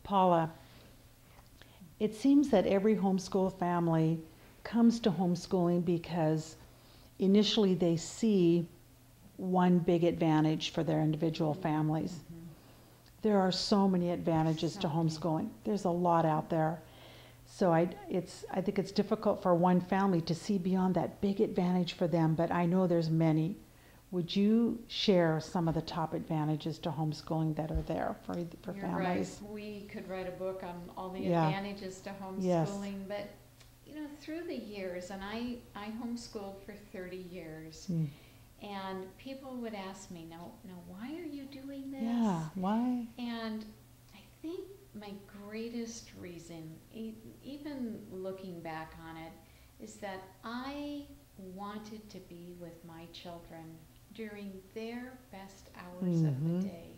Paula, it seems that every homeschool family comes to homeschooling because initially they see one big advantage for their individual families. Mm-hmm. There are so many advantages to homeschooling. There's a lot out there. So I think it's difficult for one family to see beyond that big advantage for them, but I know there's many. Would you share some of the top advantages to homeschooling that are there for You're families? right. We could write a book on all the Yeah. advantages to Yes. homeschooling, but you know, through the years, and I homeschooled for 30 years, Mm. and people would ask me, now, why are you doing this? Yeah, why? And I think my greatest reason, even looking back on it, is that I wanted to be with my children during their best hours of Mhm. the day.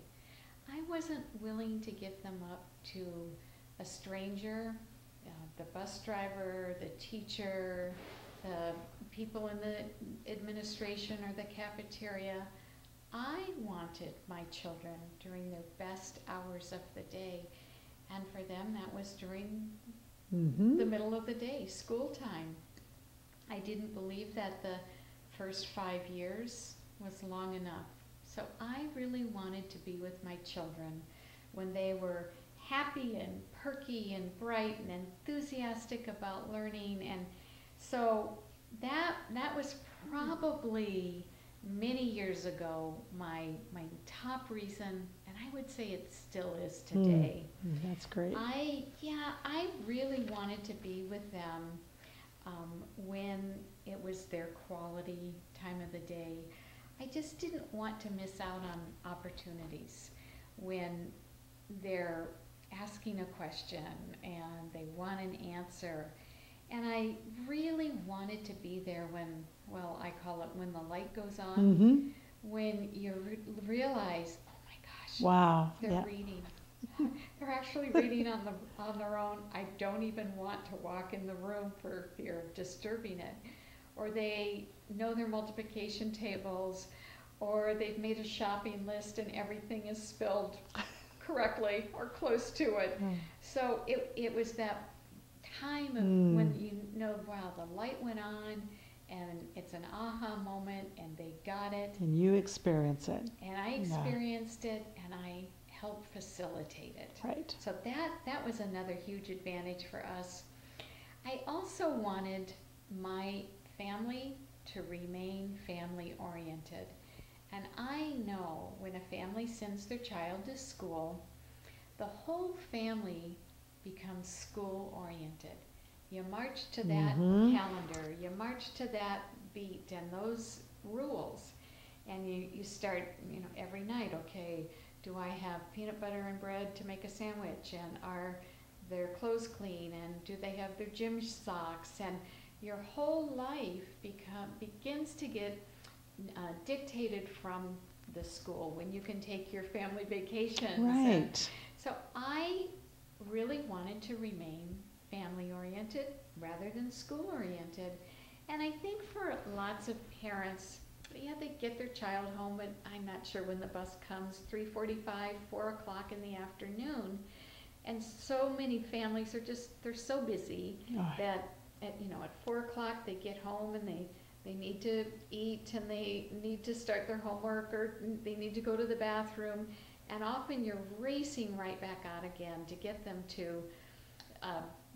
I wasn't willing to give them up to a stranger, the bus driver, the teacher, the people in the administration or the cafeteria. I wanted my children during their best hours of the day, and for them that was during Mm-hmm. the middle of the day, school time. I didn't believe that the first 5 years was long enough. So I really wanted to be with my children when they were happy and perky and bright and enthusiastic about learning. And so that was probably many years ago my top reason, and I would say it still is today. That's great. I really wanted to be with them when it was their quality time of the day. I just didn't want to miss out on opportunities when they're asking a question and they want an answer. And I really wanted to be there when, well, I call it when the light goes on, Mm-hmm. when you realize, oh my gosh, Wow. they're Yeah. reading. They're actually reading on their own. I don't even want to walk in the room for fear of disturbing it. Or they know their multiplication tables, or they've made a shopping list and everything is spelled correctly or close to it. Mm. So it was that time of when you know, wow, the light went on and it's an aha moment and they got it. And you experience it. And I experienced it and I helped facilitate it. Right. So that was another huge advantage for us. I also wanted my family to remain family oriented. And I know when a family sends their child to school, the whole family becomes school oriented. You march to that calendar, you march to that beat and those rules. And you start, you know, every night, okay, do I have peanut butter and bread to make a sandwich? And are their clothes clean? And do they have their gym socks? And your whole life begins to get dictated from the school when you can take your family vacations. Right. So I really wanted to remain family oriented rather than school oriented. And I think for lots of parents, yeah, they get their child home, but I'm not sure when the bus comes, 3:45, 4 o'clock in the afternoon. And so many families are just, they're so busy that at 4 o'clock they get home and they need to eat and they need to start their homework or they need to go to the bathroom. And often you're racing right back out again to get them to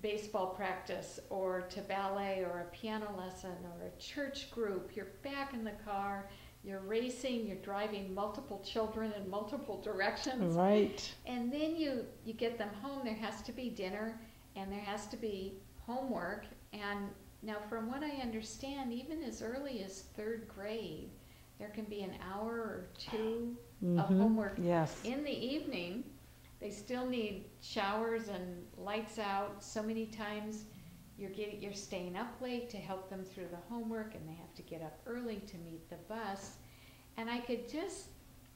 baseball practice or to ballet or a piano lesson or a church group. You're back in the car, you're racing, you're driving multiple children in multiple directions. Right. And then you get them home, there has to be dinner and there has to be homework. And now from what I understand, even as early as 3rd grade, there can be an hour or two of homework in the evening. They still need showers and lights out. So many times you're staying up late to help them through the homework and they have to get up early to meet the bus. And I could just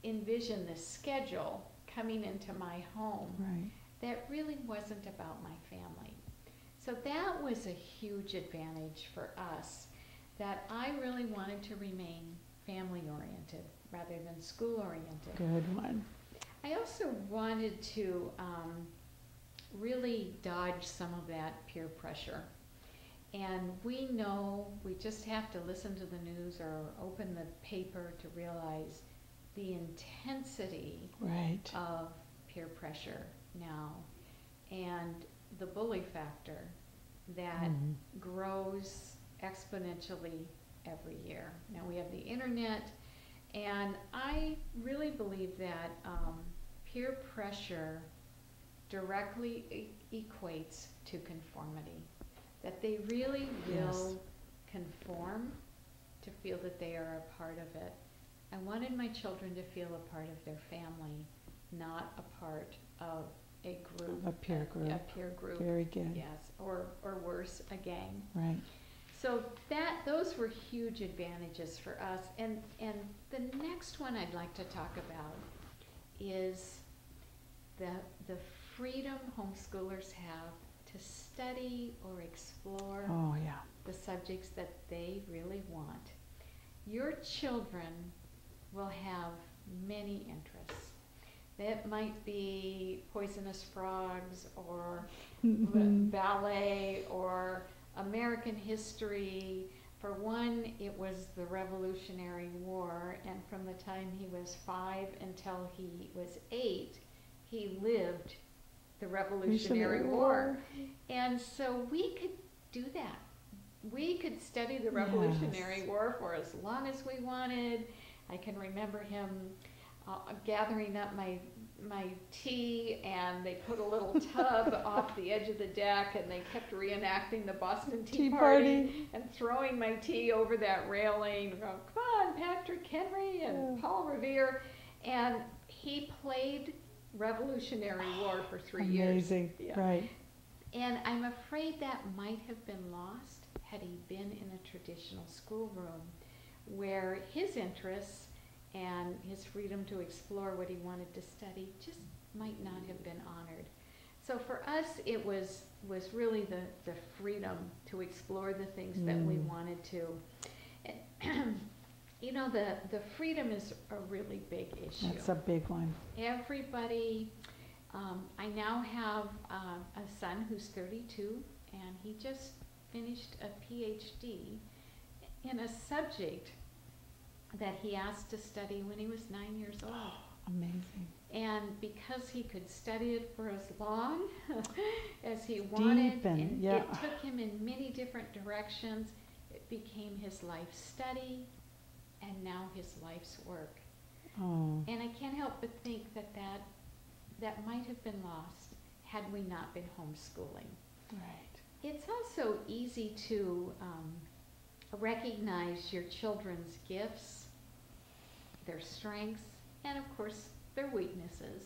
envision this schedule coming into my home that really wasn't about my family. So that was a huge advantage for us, that I really wanted to remain family oriented rather than school oriented. Good one. I also wanted to really dodge some of that peer pressure. And we know we just have to listen to the news or open the paper to realize the intensity Right. of peer pressure now and the bully factor that grows exponentially every year. Now we have the internet, and I really believe that peer pressure directly equates to conformity. That they really will conform to feel that they are a part of it. I wanted my children to feel a part of their family, not a part of a group. A peer group. A peer group. Very good. Yes, or worse, a gang. Right. So those were huge advantages for us. And the next one I'd like to talk about is the freedom homeschoolers have to study or explore the subjects that they really want. Your children will have many interests. That might be poisonous frogs or ballet or American history. For one, it was the Revolutionary War, and from the time he was 5 until he was 8, he lived the Revolutionary War. And so we could do that. We could study the Revolutionary War for as long as we wanted. I can remember him gathering up my tea, and they put a little tub off the edge of the deck, and they kept reenacting the Boston Tea Party and throwing my tea over that railing. Going, come on, Patrick Henry and Paul Revere. And he played Revolutionary War for 3 years. Amazing, right. And I'm afraid that might have been lost had he been in a traditional schoolroom where his interests and his freedom to explore what he wanted to study just might not have been honored. So for us, it was really the freedom to explore the things that we wanted to. And you know, the freedom is a really big issue. That's a big one. Everybody, I now have a son who's 32, and he just finished a PhD in a subject that he asked to study when he was 9 years old. Amazing. And because he could study it for as long as he wanted, and it took him in many different directions, it became his life study and now his life's work. And I can't help but think that might have been lost had we not been homeschooling. Right. It's also easy to recognize your children's gifts, their strengths, and of course their weaknesses,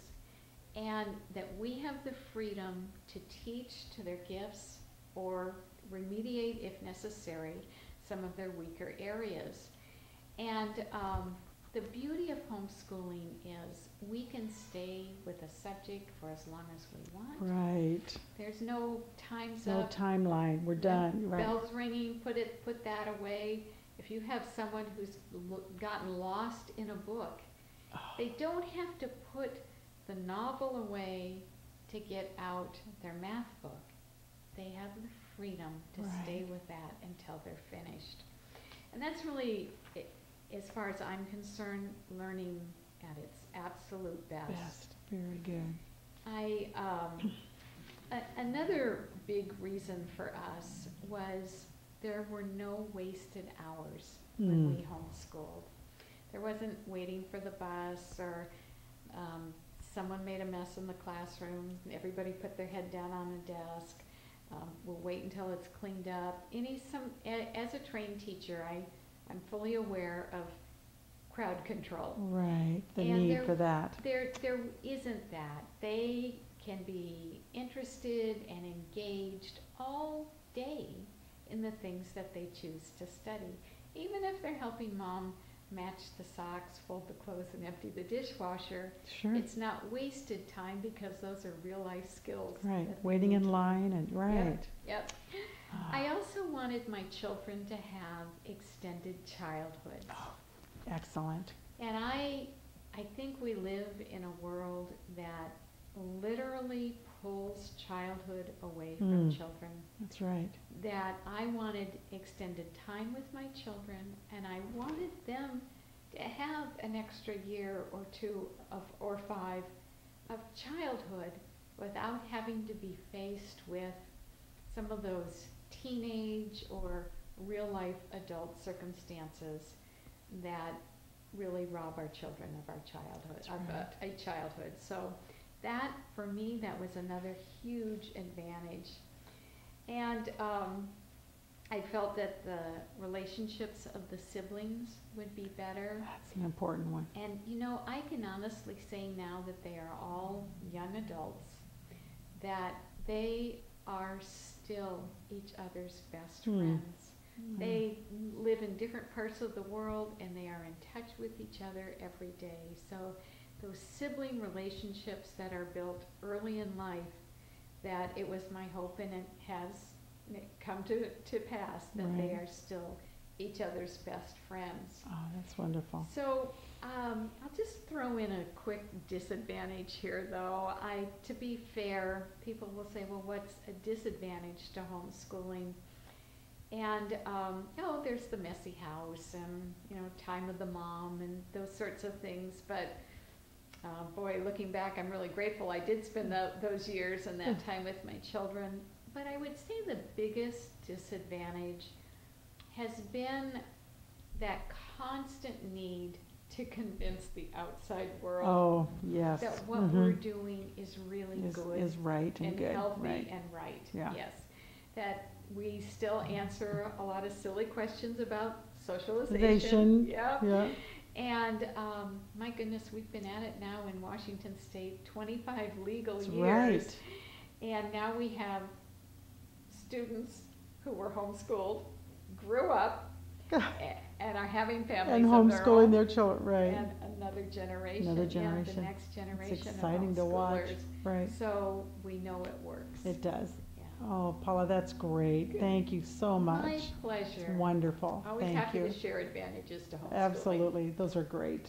and that we have the freedom to teach to their gifts or remediate, if necessary, some of their weaker areas. And the beauty of homeschooling is we can stay with a subject for as long as we want. Right. There's no time's no up. No timeline. We're done. Right. Bells ringing. Put that away. If you have someone who's gotten lost in a book, they don't have to put the novel away to get out their math book. They have the freedom to stay with that until they're finished. And that's really, as far as I'm concerned, learning at its absolute best. Very good. Another big reason for us was there were no wasted hours when we homeschooled. There wasn't waiting for the bus, or someone made a mess in the classroom, everybody put their head down on a desk. We'll wait until it's cleaned up. As a trained teacher, I'm fully aware of crowd control. Right, the need for that. There isn't that. They can be interested and engaged all day in the things that they choose to study. Even if they're helping mom match the socks, fold the clothes, and empty the dishwasher, it's not wasted time because those are real life skills. Right, waiting in line and Yep. I also wanted my children to have extended childhoods. Excellent. And I think we live in a world that literally pulls childhood away from children. That's right. That I wanted extended time with my children, and I wanted them to have an extra year or two or 5 of childhood without having to be faced with some of those teenage or real life adult circumstances that really rob our children of our childhood, a childhood. So that, for me, that was another huge advantage. And I felt that the relationships of the siblings would be better. That's an important one. And I can honestly say now that they are all young adults, that they are still each other's best friends. They live in different parts of the world, and they are in touch with each other every day. So those sibling relationships that are built early in life, that it was my hope, and it has come to pass, that they are still each other's best friends. Oh, that's wonderful. So I'll just throw in a quick disadvantage here, though. To be fair, people will say, well, what's a disadvantage to homeschooling? And there's the messy house, and time with the mom, and those sorts of things. But boy, looking back, I'm really grateful I did spend those years and that time with my children. But I would say the biggest disadvantage has been that constant need to convince the outside world that what we're doing is really good, is right and good, healthy and right. Yeah. Yes, that we still answer a lot of silly questions about socialization. Yeah. And my goodness, we've been at it now in Washington State 25 legal That's years. right. And now we have students who were homeschooled, grew up, and are having families and of their homeschooling own. their children, right. And another generation. Another the next generation It's exciting of to watch, homeschoolers. right. So we know it works. It does. Yeah. Oh, Paula, that's great. Good. Thank you so much. My pleasure. It's wonderful. Always Thank happy you. to share advantages to homeschooling. Absolutely. Those are great.